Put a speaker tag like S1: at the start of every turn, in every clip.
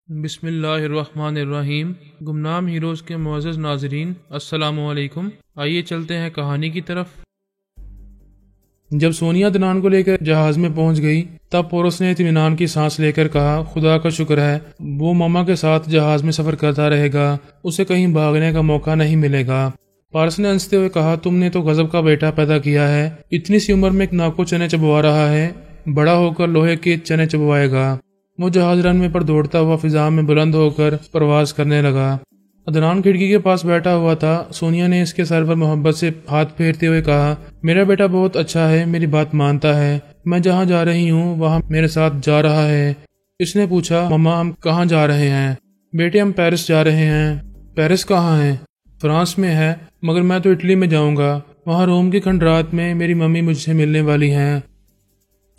S1: बिस्मिल्लाहिर्रहमानिर्रहीम। गुमनाम हीरोज़ के मुअज़्ज़ज़ नाज़रीन, अस्सलामुअलैकुम। आइए चलते हैं कहानी की तरफ। जब सोनिया अदनान को लेकर जहाज में पहुंच गई तब पोरस ने इत्मीनान की सांस लेकर कहा, खुदा का शुक्र है वो मामा के साथ जहाज में सफर करता रहेगा, उसे कहीं भागने का मौका नहीं मिलेगा। पारस ने हंसते हुए कहा, तुमने तो गजब का बेटा पैदा किया है। इतनी सी उम्र में एक नाक को चने चबवा रहा है, बड़ा होकर लोहे के चने चबवाएगा। वो जहाज रनवे पर दौड़ता हुआ फिजा में बुलंद होकर प्रवास करने लगा। अदनान खिड़की के पास बैठा हुआ था। सोनिया ने इसके सर पर मोहब्बत से हाथ फेरते हुए कहा, मेरा बेटा बहुत अच्छा है, मेरी बात मानता है। मैं जहाँ जा रही हूँ वहाँ मेरे साथ जा रहा है। इसने पूछा, मम्मा हम कहाँ जा रहे हैं? बेटे हम पेरिस जा रहे हैं। पेरिस कहाँ है? फ्रांस में है, मगर मैं तो इटली में जाऊँगा। वहाँ रोम की खंडरात में मेरी मम्मी मुझसे मिलने वाली हैं।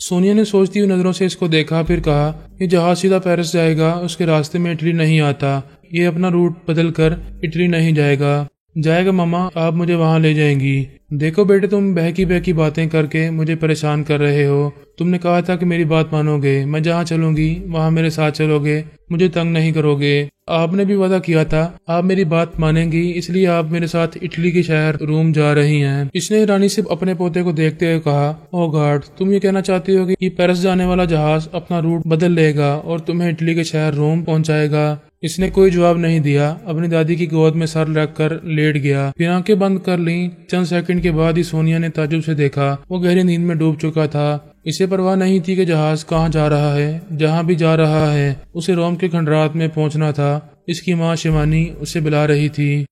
S1: सोनिया ने सोचती हुई नजरों से इसको देखा, फिर कहा, ये जहाज सीधा पेरिस जाएगा, उसके रास्ते में इटली नहीं आता। ये अपना रूट बदल कर इटली नहीं जाएगा। जाएगा मम्मा, आप मुझे वहाँ ले जाएंगी। देखो बेटे, तुम बहकी बहकी बातें करके मुझे परेशान कर रहे हो। तुमने कहा था कि मेरी बात मानोगे, मैं जहाँ चलूंगी वहाँ मेरे साथ चलोगे, मुझे तंग नहीं करोगे। आपने भी वादा किया था आप मेरी बात मानेंगी, इसलिए आप मेरे साथ इटली के शहर रोम जा रही हैं। इसने रानी से अपने पोते को देखते हुए कहा, ओ गॉड, तुम ये कहना चाहती हो कि पेरिस जाने वाला जहाज अपना रूट बदल लेगा और तुम्हें इटली के शहर रोम पहुंचाएगा? इसने कोई जवाब नहीं दिया, अपनी दादी की गोद में सर रखकर लेट गया, फिर आंखें बंद कर लीं। चंद सेकंड के बाद ही सोनिया ने ताज्जुब से देखा, वो गहरी नींद में डूब चुका था। इसे परवाह नहीं थी कि जहाज कहाँ जा रहा है। जहाँ भी जा रहा है उसे रोम के खंडरात में पहुंचना था। इसकी माँ शिवानी उसे बुला रही थी।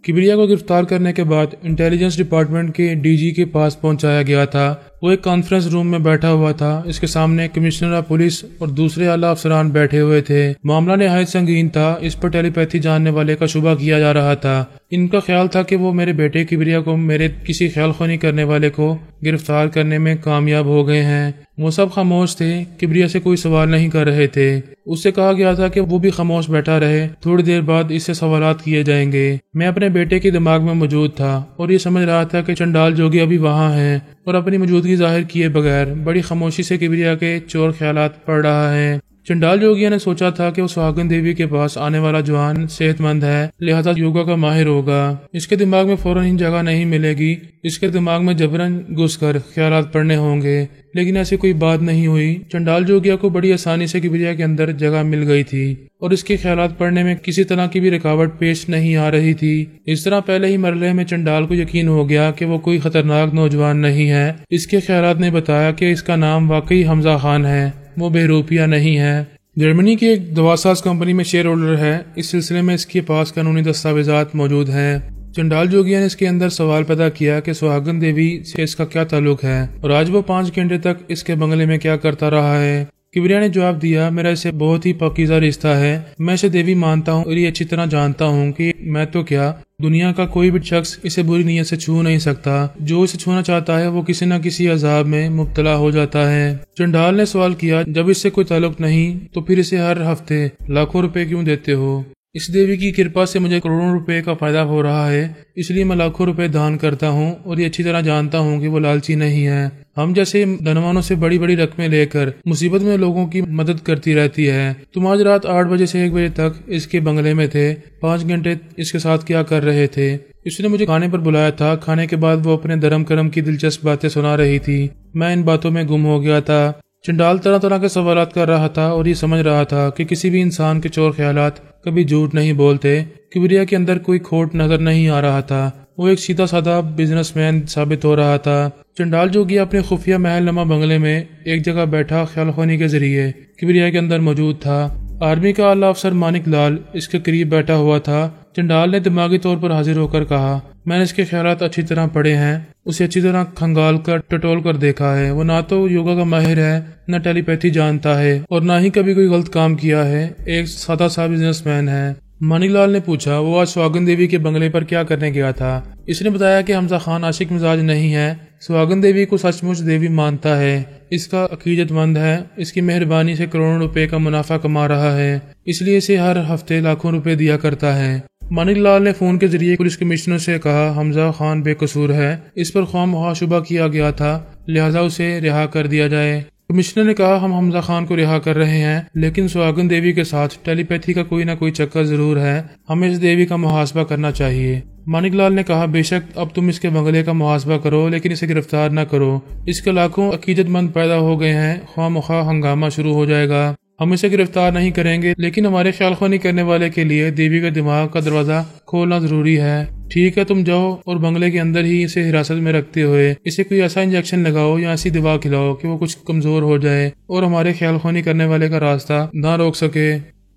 S1: किबरिया को गिरफ्तार करने के बाद इंटेलिजेंस डिपार्टमेंट के डीजी के पास पहुंचाया गया था। वो एक कॉन्फ्रेंस रूम में बैठा हुआ था। इसके सामने कमिश्नर ऑफ पुलिस और दूसरे आला अफसरान बैठे हुए थे। मामला निहायत संगीन था। इस पर टेलीपैथी जानने वाले का शुबा किया जा रहा था। इनका ख्याल था कि वो मेरे बेटे किबरिया को मेरे किसी ख्यालखुनी करने वाले को गिरफ्तार करने में कामयाब हो गए हैं। वो सब खामोश थे, किबरिया से कोई सवाल नहीं कर रहे थे। उससे कहा गया था कि वो भी खामोश बैठा रहे, थोड़ी देर बाद इससे सवालात किए जाएंगे। मैं अपने बेटे के दिमाग में मौजूद था और ये समझ रहा था कि चंडाल जोगी अभी वहाँ है और अपनी मौजूदगी जाहिर किए बगैर बड़ी खामोशी से किबरिया के चोर ख्यालात पढ़ रहा है। चंडाल जोगिया ने सोचा था कि वो सुहागन देवी के पास आने वाला जवान सेहतमंद है, लिहाजा योगा का माहिर होगा। इसके दिमाग में फौरन ही जगह नहीं मिलेगी। इसके दिमाग में जबरन घुसकर ख्यालात पढ़ने होंगे, लेकिन ऐसी कोई बात नहीं हुई। चंडाल जोगिया को बड़ी आसानी से किबरिया के अंदर जगह मिल गई थी और इसके ख्यालात पढ़ने में किसी तरह की भी रुकावट पेश नहीं आ रही थी। इस तरह पहले ही मरले में चंडाल को यकीन हो गया कि वो कोई खतरनाक नौजवान नहीं है। इसके ख्यालात ने बताया कि इसका नाम वाकई हमजा खान है, वो बेरूपिया नहीं है। जर्मनी की एक दवासाज कंपनी में शेयर होल्डर है। इस सिलसिले में इसके पास कानूनी दस्तावेजात मौजूद हैं। चंडाल जोगिया ने इसके अंदर सवाल पैदा किया कि सुहागन देवी से इसका क्या ताल्लुक है और आज वो 5 घंटे तक इसके बंगले में क्या करता रहा है। किबरिया ने जवाब दिया, मेरा इसे बहुत ही पाकीज़ा रिश्ता है। मैं इसे देवी मानता हूँ और ये अच्छी तरह जानता हूँ कि मैं तो क्या, दुनिया का कोई भी शख्स इसे बुरी नीयत से छू नहीं सकता। जो इसे छूना चाहता है वो किसी न किसी अजाब में मुब्तला हो जाता है। चंडाल ने सवाल किया, जब इससे कोई ताल्लुक नहीं तो फिर इसे हर हफ्ते लाखों रुपए क्यों देते हो? इस देवी की कृपा से मुझे करोड़ों रुपए का फायदा हो रहा है, इसलिए मैं लाखों रुपए दान करता हूँ और ये अच्छी तरह जानता हूँ कि वो लालची नहीं है। हम जैसे धनवानों से बड़ी बड़ी रकमें लेकर मुसीबत में लोगों की मदद करती रहती है। तुम आज रात 8 बजे से 1 बजे तक इसके बंगले में थे। 5 घंटे इसके साथ क्या कर रहे थे? इसने मुझे खाने पर बुलाया था। खाने के बाद वो अपने धर्म कर्म की दिलचस्प बातें सुना रही थी। मैं इन बातों में गुम हो गया था। चंडाल तरह तरह के सवालात कर रहा था और ये समझ रहा था कि किसी भी इंसान के चोर ख्यालात कभी झूठ नहीं बोलते। किबरिया के अंदर कोई खोट नजर नहीं आ रहा था। वो एक सीधा साधा बिजनेसमैन साबित हो रहा था। चंडाल जोगिया अपने खुफिया महल नमा बंगले में एक जगह बैठा ख्यालखुनी के जरिए किबरिया के अंदर मौजूद था। आर्मी का आला अफसर मानिक लाल इसके करीब बैठा हुआ था। चंडाल ने दिमागी तौर पर हाजिर होकर कहा, मैंने इसके ख्यालात अच्छी तरह पढ़े हैं, उसे अच्छी तरह खंगाल कर टटोल कर देखा है। वो ना तो योगा का माहिर है, न टेलीपैथी जानता है और ना ही कभी कोई गलत काम किया है। एक सादा सा बिजनेसमैन है। मानिकलाल ने पूछा, वो आज सुहागन देवी के बंगले पर क्या करने गया था? इसने बताया कि हमजा खान आशिक मिजाज नहीं है, सुहागन देवी को सचमुच देवी मानता है, इसका अकीदतमंद है, इसकी मेहरबानी से करोड़ों रुपए का मुनाफा कमा रहा है, इसलिए इसे हर हफ्ते लाखों रुपए दिया करता है। मानिकलाल ने फोन के जरिए पुलिस कमिश्नर से कहा, हमजा खान बेकसूर है, इस पर ख्वामख्वाह शुबा किया गया था, लिहाजा उसे रिहा कर दिया जाए। कमिश्नर ने कहा, हम हमजा खान को रिहा कर रहे हैं, लेकिन सुहागन देवी के साथ टेलीपैथी का कोई ना कोई चक्कर जरूर है। हमें इस देवी का मुहासबा करना चाहिए। मानिक लाल ने कहा, बेशक अब तुम इसके बंगले का मुहासबा करो, लेकिन इसे गिरफ्तार न करो। इसके लाखों अकीदतमंद पैदा हो गए हैं, ख्वामख्वाह हंगामा शुरू हो जाएगा। हम इसे गिरफ्तार नहीं करेंगे, लेकिन हमारे ख्यालख्वानी करने वाले के लिए देवी का दिमाग का दरवाजा खोलना जरूरी है। ठीक है, तुम जाओ और बंगले के अंदर ही इसे हिरासत में रखते हुए इसे कोई ऐसा इंजेक्शन लगाओ या ऐसी दवा खिलाओ कि वो कुछ कमजोर हो जाए और हमारे ख्यालख्वानी करने वाले का रास्ता ना रोक सके।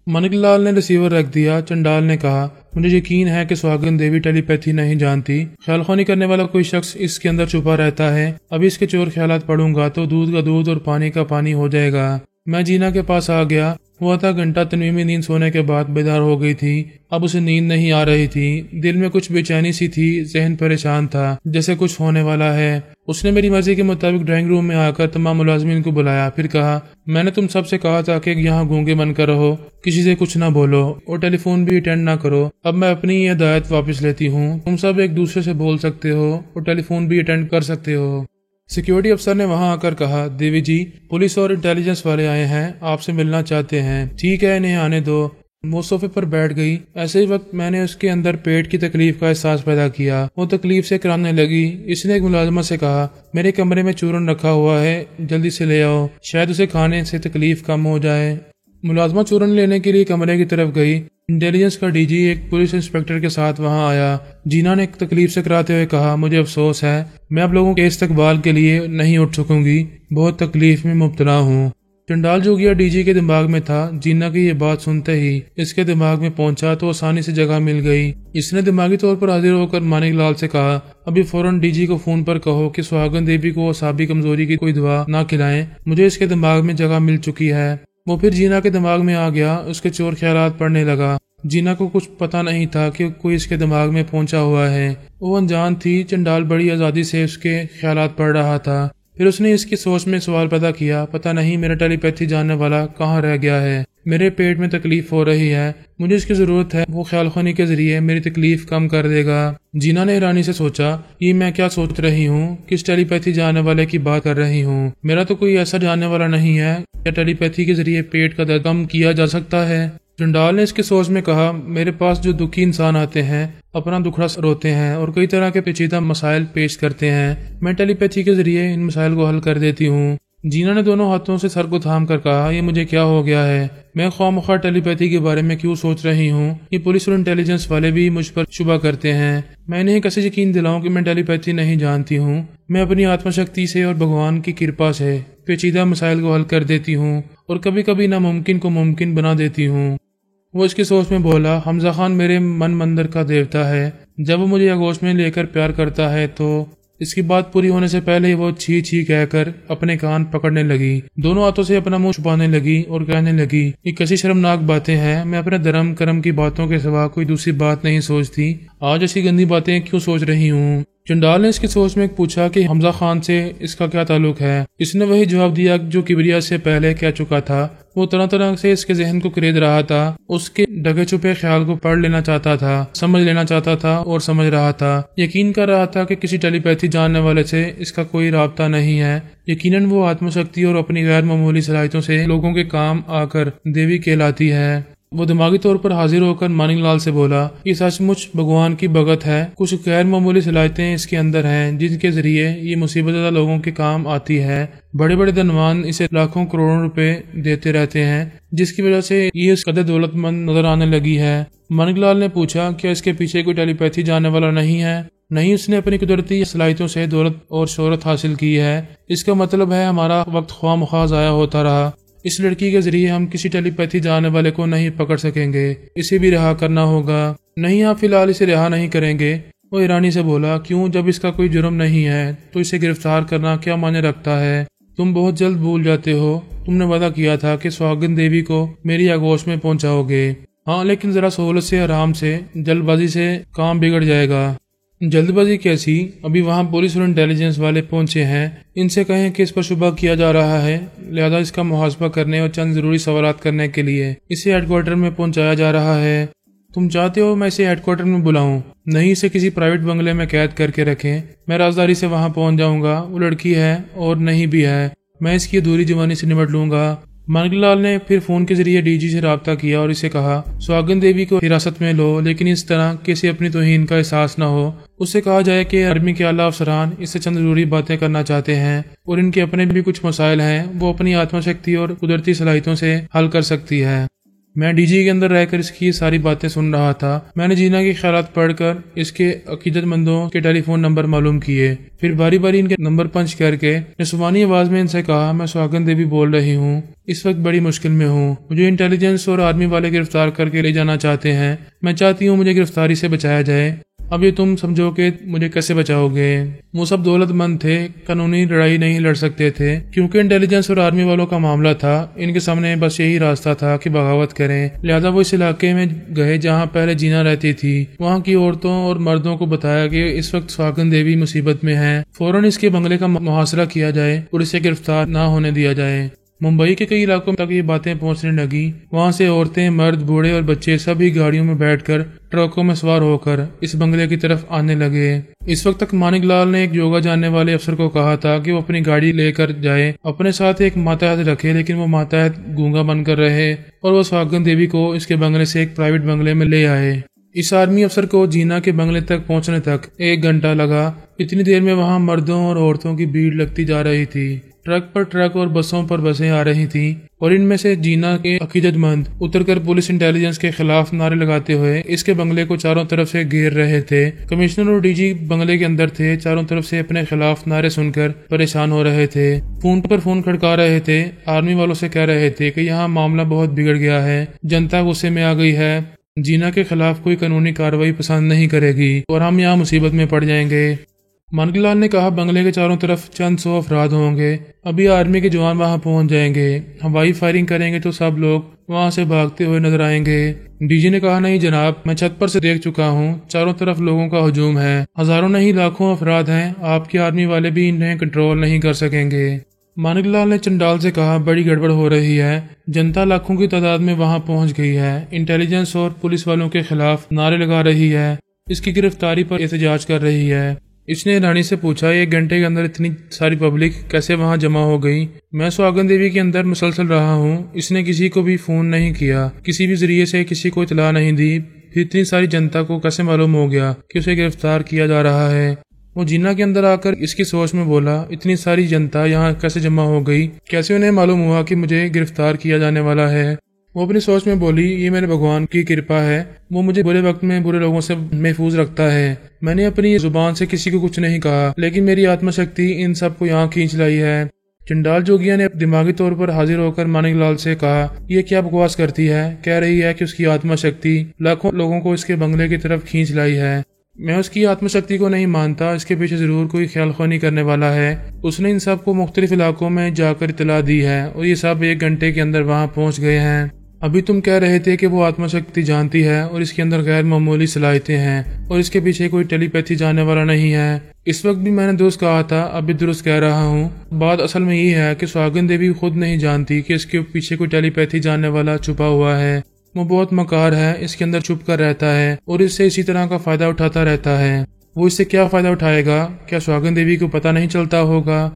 S1: मानिक लाल ने रिसीवर रख दिया। चंडाल ने कहा, मुझे यकीन है कि सुहागन देवी टेलीपैथी नहीं जानती। ख्यालख्वानी करने वाला कोई शख्स इसके अंदर छुपा रहता है। अभी इसके चोर ख्यालात पढ़ूंगा तो दूध का दूध और पानी का पानी हो जाएगा। मैं जीना के पास आ गया। वो आधा घंटा तन्वीमी नींद सोने के बाद बेदार हो गई थी। अब उसे नींद नहीं आ रही थी। दिल में कुछ बेचैनी सी थी, जहन परेशान था, जैसे कुछ होने वाला है। उसने मेरी मर्जी के मुताबिक ड्राइंग रूम में आकर तमाम मुलाजमीन को बुलाया। फिर कहा, मैंने तुम सबसे कहा था कि यहाँ गूंगे बनकर रहो, किसी से कुछ ना बोलो और टेलीफोन भी अटेंड ना करो। अब मैं अपनी ये हिदायत वापस लेती हूँ। तुम सब एक दूसरे से बोल सकते हो और टेलीफोन भी अटेंड कर सकते हो। सिक्योरिटी अफसर ने वहां आकर कहा, देवी जी, पुलिस और इंटेलिजेंस वाले आए हैं, आपसे मिलना चाहते हैं। ठीक है, इन्हें आने दो। वो सोफे पर बैठ गई। ऐसे ही वक्त मैंने उसके अंदर पेट की तकलीफ का एहसास पैदा किया। वो तकलीफ से कराने लगी। इसने एक मुलाजमा से कहा, मेरे कमरे में चूरन रखा हुआ है, जल्दी से ले आओ, शायद उसे खाने से तकलीफ कम हो जाए। मुलाजमा चूरन लेने के लिए कमरे की तरफ गई। इंटेलिजेंस का डीजी एक पुलिस इंस्पेक्टर के साथ वहां आया। जीना ने तकलीफ से कराते हुए कहा, मुझे अफसोस है, मैं आप लोगों के इस्तकबाल के लिए नहीं उठ सकूंगी, बहुत तकलीफ में मुब्तला हूँ। चंडाल जोगिया डीजी के दिमाग में था। जीना की ये बात सुनते ही इसके दिमाग में पहुंचा तो आसानी से जगह मिल गई। इसने दिमागी तौर पर हाजिर होकर मानिक लाल से कहा, अभी फौरन डीजी को फोन पर कहो कि सुहागन देवी को असाबी कमजोरी की कोई दवा ना खिलाएं, मुझे इसके दिमाग में जगह मिल चुकी है। वो फिर जीना के दिमाग में आ गया। उसके चोर ख्यालात पड़ने लगा। जीना को कुछ पता नहीं था कि कोई इसके दिमाग में पहुंचा हुआ है। वो अनजान थी। चंडाल बड़ी आजादी से उसके ख्यालात पढ़ रहा था। फिर उसने इसकी सोच में सवाल पैदा किया, पता नहीं मेरा टेलीपैथी जानने वाला कहाँ रह गया है। मेरे पेट में तकलीफ हो रही है, मुझे इसकी जरूरत है। वो ख्यालख्वानी के जरिए मेरी तकलीफ कम कर देगा। जीना ने हैरानी से सोचा, ये मैं क्या सोच रही हूँ, किस टेलीपैथी जानने वाले की बात कर रही हूँ। मेरा तो कोई ऐसा जानने वाला नहीं है। क्या टेलीपैथी के जरिए पेट का दर्द कम किया जा सकता है? चंडाल ने इसकी सोच में कहा, मेरे पास जो दुखी इंसान आते हैं, अपना दुखड़ा रोते हैं और कई तरह के पेचीदा मसाइल पेश करते हैं, मैं टेलीपैथी के जरिए इन मसाइल को हल कर देती हूँ। जीना ने दोनों हाथों से सर को थाम कर कहा, ये मुझे क्या हो गया है? मैं ख्वामख्वाह टेलीपैथी के बारे में क्यों सोच रही हूँ? ये पुलिस और इंटेलिजेंस वाले भी मुझ पर शुबा करते हैं। मैं इन्हें कैसे यकीन दिलाऊं कि मैं टेलीपैथी नहीं जानती हूँ? मैं अपनी आत्मशक्ति से और भगवान की कृपा से पेचीदा मसाइल को हल कर देती हूँ और कभी कभी नामुमकिन को मुमकिन बना देती हूँ। वो इसकी सोच में बोला, हमजा खान मेरे मन मंदिर का देवता है। जब वो मुझे आगोश में लेकर प्यार करता है तो इसकी बात पूरी होने से पहले ही वो छी छी कहकर अपने कान पकड़ने लगी। दोनों हाथों से अपना मुंह छुपाने लगी और कहने लगी, ये कैसी शर्मनाक बातें हैं। मैं अपने धर्म कर्म की बातों के सिवा कोई दूसरी बात नहीं सोचती। आज ऐसी गंदी बातें क्यों सोच रही हूँ? चंडाल ने इसकी सोच में पूछा कि हमजा खान से इसका क्या ताल्लुक है। इसने वही जवाब दिया जो किबरिया से पहले कह चुका था। वो तरह तरह से इसके जहन को खरीद रहा था। उसके ढके छुपे ख्याल को पढ़ लेना चाहता था, समझ लेना चाहता था और समझ रहा था। यकीन कर रहा था कि किसी टेलीपैथी जानने वाले से इसका कोई राब्ता नहीं है। यकीनन वो आत्मशक्ति और अपनी गैर मामूली सलाहियतों से लोगों के काम आकर देवी कहलाती है। वो दिमागी तौर पर हाजिर होकर मानिक लाल से बोला, ये सचमुच भगवान की भगत है। कुछ गैर मामूली सलाहियतें इसके अंदर हैं जिनके जरिए ये मुसीबत लोगों के काम आती है। बड़े बड़े धनवान इसे लाखों करोड़ों रुपए देते रहते हैं, जिसकी वजह से ये इस कदर दौलतमंद नजर आने लगी है। मानिक लाल ने पूछा, क्या इसके पीछे कोई टेलीपैथी जानने वाला नहीं है? नहीं, उसने अपनी कुदरती सलाहियतों से दौलत और शोहरत हासिल की है। इसका मतलब है हमारा वक्त ख्वामख्वाह जाया होता रहा। इस लड़की के जरिए हम किसी टेलीपैथी जानने वाले को नहीं पकड़ सकेंगे। इसे भी रिहा करना होगा। नहीं, आप फिलहाल इसे रिहा नहीं करेंगे। वो ईरानी से बोला, क्यों? जब इसका कोई जुर्म नहीं है तो इसे गिरफ्तार करना क्या मायने रखता है? तुम बहुत जल्द भूल जाते हो। तुमने वादा किया था कि सुहागन देवी को मेरी आगोश में पहुंचाओगे। हाँ, लेकिन जरा सहूलत से, आराम से, जल्दबाजी से काम बिगड़ जाएगा। जल्दबाजी कैसी? अभी वहाँ पुलिस और इंटेलिजेंस वाले पहुंचे हैं। इनसे कहें कि इस पर शुबा किया जा रहा है, लिहाजा इसका मुहासबा करने और चंद जरूरी सवालात करने के लिए इसे हेडक्वार्टर में पहुंचाया जा रहा है। तुम चाहते हो मैं इसे हेडक्वार्टर में बुलाऊं? नहीं, इसे किसी प्राइवेट बंगले में कैद करके रखें। मैं राजदारी से वहां पहुंच जाऊंगा। वो लड़की है और नहीं भी है, मैं इसकी अधूरी जवानी से निपट लूंगा। मानिकलाल ने फिर फोन के जरिए डीजी से राब्ता किया और इसे कहा सुहागन देवी को हिरासत में लो, लेकिन इस तरह किसी अपनी तौहीन का एहसास न हो। उससे कहा जाए कि आर्मी के आला अफसरान इससे चंद जरूरी बातें करना चाहते हैं और इनके अपने भी कुछ मसाइल हैं, वो अपनी आत्मशक्ति और कुदरती सलाहियतों से हल कर सकती है। मैं डीजी के अंदर रहकर इसकी सारी बातें सुन रहा था। मैंने जीना के ख्यालात पढ़कर इसके अकीदतमंदों के टेलीफोन नंबर मालूम किए, फिर बारी बारी इनके नंबर पंच करके निस्वानी आवाज में इनसे कहा मैं सुहागन देवी बोल रही हूँ, इस वक्त बड़ी मुश्किल में हूँ। मुझे इंटेलिजेंस और आर्मी वाले गिरफ्तार करके ले जाना चाहते हैं। मैं चाहती हूँ मुझे गिरफ्तारी से बचाया जाए। अब ये तुम समझो कि मुझे कैसे बचाओगे। वो सब दौलतमंद थे, कानूनी लड़ाई नहीं लड़ सकते थे, क्योंकि इंटेलिजेंस और आर्मी वालों का मामला था। इनके सामने बस यही रास्ता था कि बगावत करें। लिहाजा वो इस इलाके में गए जहाँ पहले जीना रहती थी। वहाँ की औरतों और मर्दों को बताया कि इस वक्त सुहागन देवी मुसीबत में है, फौरन इसके बंगले का मुहासरा किया जाए और इसे गिरफ्तार न होने दिया जाए। मुंबई के कई इलाकों तक ये बातें पहुंचने लगी। वहां से औरतें, मर्द, बूढ़े और बच्चे सभी गाड़ियों में बैठकर ट्रकों में सवार होकर इस बंगले की तरफ आने लगे। इस वक्त तक मानिकलाल ने एक योगा जानने वाले अफसर को कहा था कि वो अपनी गाड़ी लेकर जाए, अपने साथ एक मातहत रखे, लेकिन वो मातहत गूंगा बनकर रहे और वो सुहागन देवी को इसके बंगले से एक प्राइवेट बंगले में ले आए। इस आर्मी अफसर को जीना के बंगले तक पहुंचने तक 1 घंटा लगा। इतनी देर में वहां मर्दों और औरतों की भीड़ लगती जा रही थी। ट्रक पर ट्रक और बसों पर बसें आ रही थीं और इनमें से जीना के अकीदतमंद उतरकर पुलिस इंटेलिजेंस के खिलाफ नारे लगाते हुए इसके बंगले को चारों तरफ से घेर रहे थे। कमिश्नर और डीजी बंगले के अंदर थे, चारों तरफ से अपने खिलाफ नारे सुनकर परेशान हो रहे थे। फोन पर फोन खड़का रहे थे, आर्मी वालों से कह रहे थे कि यहाँ मामला बहुत बिगड़ गया है, जनता गुस्से में आ गई है, जीना के खिलाफ कोई कानूनी कार्रवाई पसंद नहीं करेगी और हम यहाँ मुसीबत में पड़ जाएंगे। मानिकलाल ने कहा बंगले के चारों तरफ चंद 100 अफराद होंगे, अभी आर्मी के जवान वहां पहुंच जाएंगे, हवाई फायरिंग करेंगे तो सब लोग वहां से भागते हुए नजर आएंगे। डीजी ने कहा नहीं जनाब, मैं छत पर से देख चुका हूं, चारों तरफ लोगों का हुजूम है, हजारों नहीं लाखों अफराद हैं, आपकी आर्मी वाले भी इन्हें कंट्रोल नहीं कर सकेंगे। मानिकलाल ने चंडाल से कहा बड़ी गड़बड़ हो रही है, जनता लाखों की तादाद में वहां पहुंच गई है, इंटेलिजेंस और पुलिस वालों के खिलाफ नारे लगा रही है, इसकी गिरफ्तारी पर एहतजाज कर रही है। इसने रानी से पूछा 1 घंटे के अंदर इतनी सारी पब्लिक कैसे वहां जमा हो गई। मैं सुहागन देवी के अंदर मुसलसल रहा हूँ, इसने किसी को भी फोन नहीं किया, किसी भी जरिए से किसी को इतला नहीं दी, फिर इतनी सारी जनता को कैसे मालूम हो गया कि उसे गिरफ्तार किया जा रहा है। वो जीना के अंदर आकर इसकी सोच में बोला इतनी सारी जनता यहाँ कैसे जमा हो गई, कैसे उन्हें मालूम हुआ कि मुझे गिरफ्तार किया जाने वाला है। वो अपनी सोच में बोली ये मेरे भगवान की कृपा है, वो मुझे बुरे वक्त में बुरे लोगों से महफूज रखता है। मैंने अपनी जुबान से किसी को कुछ नहीं कहा, लेकिन मेरी आत्मशक्ति इन सब को यहाँ खींच लाई है। चंडाल जोगिया ने दिमागी तौर पर हाजिर होकर मानिकलाल से कहा ये क्या बकवास करती है, कह रही है कि उसकी आत्मशक्ति लाखों लोगों को इसके बंगले की तरफ खींच लाई है। मैं उसकी आत्मशक्ति को नहीं मानता, इसके पीछे जरूर कोई ख्यालख्वानी करने वाला है। उसने इन सब को मुख्तलिफ इलाकों में जाकर इतला दी है और ये सब 1 घंटे के अंदर वहां पहुंच गए हैं। अभी तुम कह रहे थे कि वो आत्मशक्ति जानती है और इसके अंदर गैर मामूली सलाहियतें हैं और इसके पीछे कोई टेलीपैथी जानने वाला नहीं है। इस वक्त भी मैंने दुरुस्त कहा था, अभी दुरुस्त कह रहा हूँ। बात असल में ये है कि सुहागन देवी खुद नहीं जानती कि इसके पीछे कोई टेलीपैथी जानने वाला छुपा हुआ है। वो बहुत मकार है, इसके अंदर छुप कर रहता है और इससे इसी तरह का फायदा उठाता रहता है। वो इससे क्या फायदा उठाएगा, क्या सुहागन देवी को पता नहीं चलता होगा?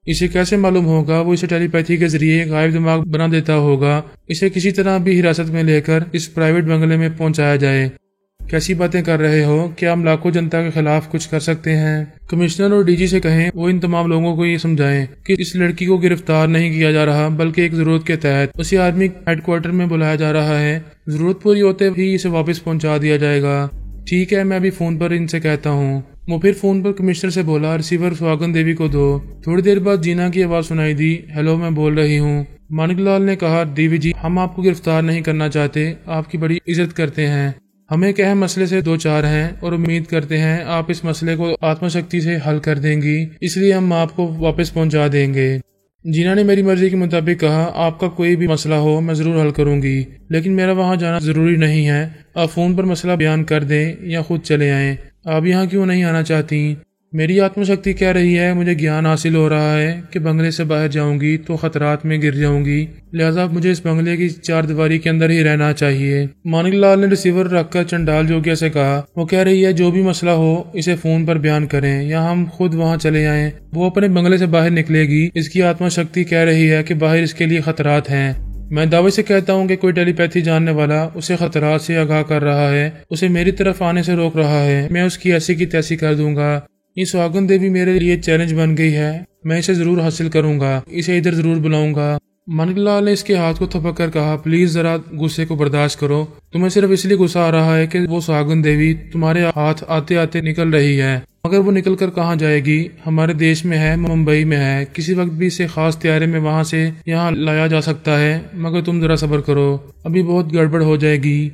S1: इसे कैसे मालूम होगा? वो इसे टेलीपैथी के जरिए गायब दिमाग बना देता होगा। इसे किसी तरह भी हिरासत में लेकर इस प्राइवेट बंगले में पहुंचाया जाए। कैसी बातें कर रहे हो, क्या हम लाखों जनता के खिलाफ कुछ कर सकते हैं? कमिश्नर और डीजी से कहें वो इन तमाम लोगों को ये समझाएं कि इस लड़की को गिरफ्तार नहीं किया जा रहा, बल्कि एक जरूरत के तहत उसे आर्मी हेडक्वार्टर में बुलाया जा रहा है। जरूरत पूरी होते ही इसे वापस पहुंचा दिया जाएगा। ठीक है, मैं अभी फोन पर इनसे कहता हूँ। वो फिर फोन पर कमिश्नर से बोला रिसीवर सुहागन देवी को दो। थोड़ी देर बाद जीना की आवाज सुनाई दी, हेलो मैं बोल रही हूँ। मानिकलाल ने कहा देवी जी, हम आपको गिरफ्तार नहीं करना चाहते, आपकी बड़ी इज्जत करते हैं। हमें एक अहम मसले से 2-4 हैं और उम्मीद करते हैं आप इस मसले को आत्मशक्ति से हल कर देंगी, इसलिए हम आपको वापस पहुंचा देंगे। जीना ने मेरी मर्जी के मुताबिक कहा आपका कोई भी मसला हो मैं जरूर हल करूंगी, लेकिन मेरा वहां जाना जरूरी नहीं है। आप फोन पर मसला बयान कर दें या खुद चले आएं। आप यहाँ क्यों नहीं आना चाहती? मेरी आत्मशक्ति कह रही है, मुझे ज्ञान हासिल हो रहा है कि बंगले से बाहर जाऊंगी तो खतरात में गिर जाऊंगी, लिहाजा मुझे इस बंगले की चार दीवारी के अंदर ही रहना चाहिए। मानिकलाल ने रिसीवर रखकर चंडाल जोगिया से कहा, वो कह रही है जो भी मसला हो इसे फोन पर बयान करें या हम खुद वहाँ चले आएं। वो अपने बंगले से बाहर निकलेगी। इसकी आत्मशक्ति कह रही है कि बाहर इसके लिए खतरात हैं। मैं दावे से कहता हूँ कि कोई टेलीपैथी जानने वाला उसे खतरात से आगाह कर रहा है, उसे मेरी तरफ आने से रोक रहा है। मैं उसकी ऐसी की तैसी कर दूंगा। ये सुहागन देवी मेरे लिए चैलेंज बन गई है। मैं इसे जरूर हासिल करूंगा, इसे इधर जरूर बुलाऊंगा। मानिकलाल ने इसके हाथ को थपक कर कहा, प्लीज जरा गुस्से को बर्दाश्त करो। तुम्हें सिर्फ इसलिए गुस्सा आ रहा है कि वो सुहागन देवी तुम्हारे हाथ आते आते निकल रही है, मगर वो निकल कर कहाँ जाएगी? हमारे देश में है, मुंबई में है। किसी वक्त भी इसे खास त्यारे में वहाँ से यहाँ लाया जा सकता है। मगर तुम जरा सब्र करो, अभी बहुत गड़बड़ हो जाएगी।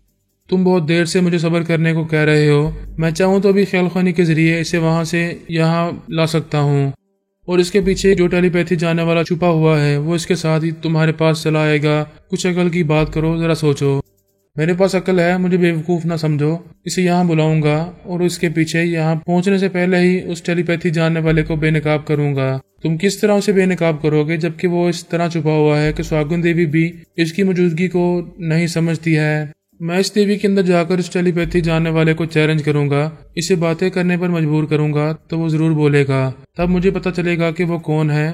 S1: तुम बहुत देर से मुझे सब्र करने को कह रहे हो। मैं चाहूँ तो अभी ख्यालखानी के जरिए इसे वहाँ से यहाँ ला सकता हूँ, और इसके पीछे जो टेलीपैथी जानने वाला छुपा हुआ है वो इसके साथ ही तुम्हारे पास चला आएगा। कुछ अकल की बात करो, जरा सोचो। मेरे पास अकल है, मुझे बेवकूफ ना समझो। इसे यहाँ बुलाऊंगा और उसके पीछे यहाँ पहुँचने से पहले ही उस टेलीपैथी जानने वाले को बेनकाब करूंगा। तुम किस तरह उसे बेनकाब करोगे जबकि वो इस तरह छुपा हुआ है कि सुहागन देवी भी इसकी मौजूदगी को नहीं समझती है। मैं इस देवी के अंदर जाकर इस टेलीपैथी जानने वाले को चैलेंज करूंगा, इसे बातें करने पर मजबूर करूंगा तो वो जरूर बोलेगा। तब मुझे पता चलेगा कि वो कौन है।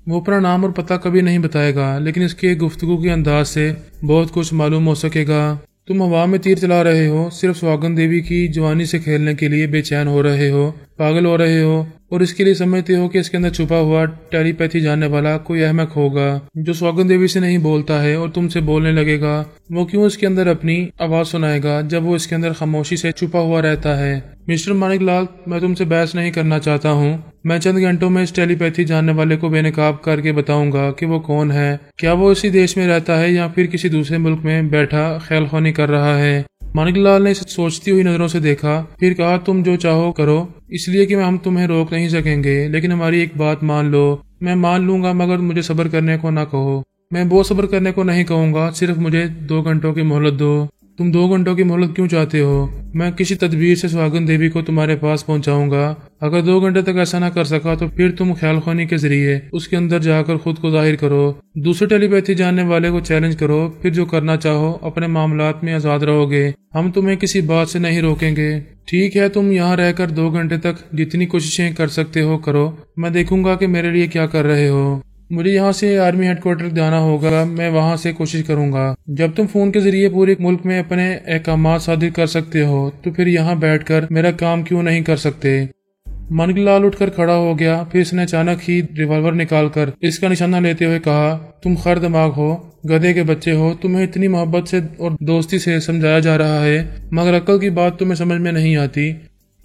S1: वो अपना नाम और पता कभी नहीं बताएगा, लेकिन इसके गुफ्तगू के अंदाज से बहुत कुछ मालूम हो सकेगा। तुम हवा में तीर चला रहे हो, सिर्फ सुहागन देवी की जवानी से खेलने के लिए बेचैन हो रहे हो, पागल हो रहे हो, और इसके लिए समझते हो कि इसके अंदर छुपा हुआ टेलीपैथी जानने वाला कोई अहमक होगा जो सुहागन देवी से नहीं बोलता है और तुमसे बोलने लगेगा। वो क्यों इसके अंदर अपनी आवाज सुनाएगा जब वो इसके अंदर खामोशी से छुपा हुआ रहता है? मिस्टर मानिकलाल, मैं तुमसे बहस नहीं करना चाहता हूँ। मैं चंद घंटों में इस टेलीपैथी जानने वाले को बेनकाब करके बताऊंगा कि वो कौन है। क्या वो इसी देश में रहता है या फिर किसी दूसरे मुल्क में बैठा ख्यालखानी कर रहा है? मानिकलाल ने इसे सोचती हुई नजरों से देखा, फिर कहा, तुम जो चाहो करो, इसलिए कि हम तुम्हें रोक नहीं सकेंगे, लेकिन हमारी एक बात मान लो। मैं मान लूंगा, मगर मुझे सब्र करने को ना कहो। मैं वो सब्र करने को नहीं कहूंगा, सिर्फ मुझे 2 घंटों की मोहलत दो। तुम 2 घंटों की मोहलत क्यों चाहते हो? मैं किसी तदबीर से सुहागन देवी को तुम्हारे पास पहुंचाऊंगा। अगर 2 घंटे तक ऐसा ना कर सका तो फिर तुम ख्यालखानी के जरिए उसके अंदर जाकर खुद को जाहिर करो, दूसरे टेलीपैथी जानने वाले को चैलेंज करो। फिर जो करना चाहो, अपने मामलात में आजाद रहोगे। हम तुम्हें किसी बात से नहीं रोकेंगे। ठीक है, तुम यहाँ रहकर 2 घंटे तक जितनी कोशिशें कर सकते हो करो। मैं देखूंगा कि मेरे लिए क्या कर रहे हो। मुझे यहाँ से आर्मी हेडक्वार्टर जाना होगा, मैं वहाँ से कोशिश करूंगा। जब तुम फोन के जरिए पूरे मुल्क में अपने अहकामात सादिर कर सकते हो तो फिर यहाँ बैठकर मेरा काम क्यों नहीं कर सकते? मानिकलाल उठकर खड़ा हो गया। फिर इसने अचानक ही रिवॉल्वर निकालकर इसका निशाना लेते हुए कहा, तुम खर दिमाग हो, गधे के बच्चे हो। तुम्हें इतनी मोहब्बत से और दोस्ती से समझाया जा रहा है, मगर अक्ल की बात तुम्हें समझ में नहीं आती।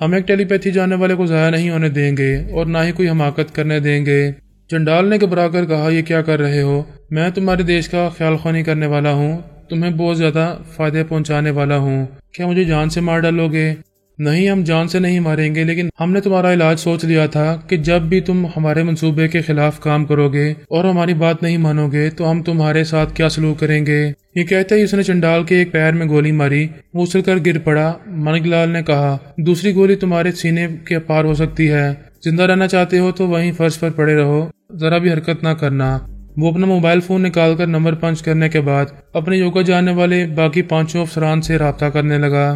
S1: हम एक टेलीपैथी जानने वाले को जाया नहीं होने देंगे और ना ही कोई हमाकत करने देंगे। चंडाल ने घबरा कर कहा, ये क्या कर रहे हो? मैं तुम्हारे देश का ख्यालखानी करने वाला हूँ, तुम्हें बहुत ज्यादा फायदे पहुँचाने वाला हूँ। क्या मुझे जान से मार डालोगे? नहीं, हम जान से नहीं मारेंगे, लेकिन हमने तुम्हारा इलाज सोच लिया था कि जब भी तुम हमारे मंसूबे के खिलाफ काम करोगे और हमारी बात नहीं मानोगे तो हम तुम्हारे साथ क्या सलूक करेंगे। ये कहते ही उसने चंडाल के एक पैर में गोली मारी। वो उछलकर गिर पड़ा। मानिकलाल ने कहा, दूसरी गोली तुम्हारे सीने के पार हो सकती है। जिंदा रहना चाहते हो तो वहीं फर्श पर पड़े रहो, जरा भी हरकत ना करना। वो अपना मोबाइल फोन निकालकर नंबर पंच करने के बाद अपने योगा जानने वाले बाकी 5 अफसरान से राब्ता करने लगा।